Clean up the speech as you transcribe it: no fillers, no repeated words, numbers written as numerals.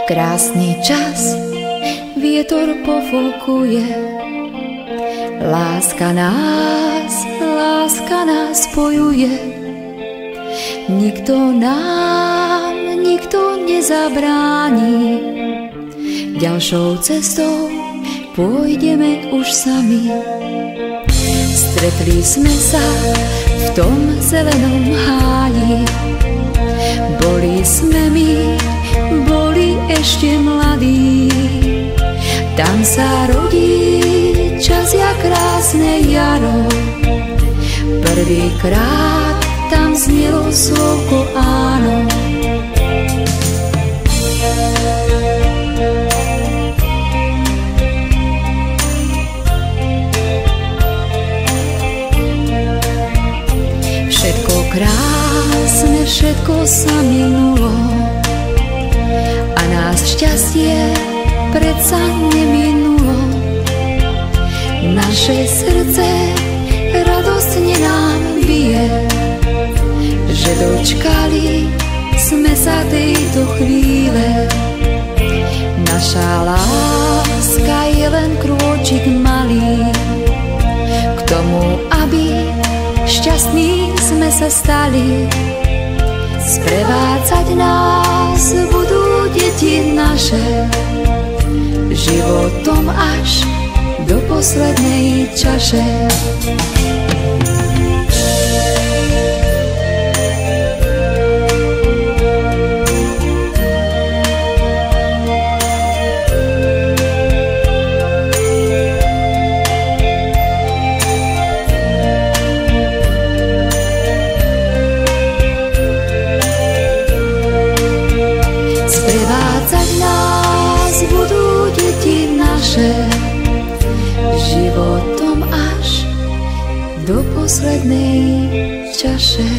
Krásny čas, vietor pofúkuje, láska nás spojuje. Nikto nezabráni, ďalšou cestou pôjdeme už sami. Stretli sme sa v tom zelenom háji, boli ešte mladí. Tam sa rodí čas jak krásne jaro, prvýkrát tam znelo slovko áno. Všetko krásne, všetko sa minulo a nás šťastie predsa neminulo. Naše srdce radostne nám bije, že dočkali sme sa tejto chvíle. Naša láska je len krôčik malý k tomu, aby šťastní sme sa stali. Sprevádzať nás budú deti naše životom až do poslednej čaše. Životom až do poslednej čaše.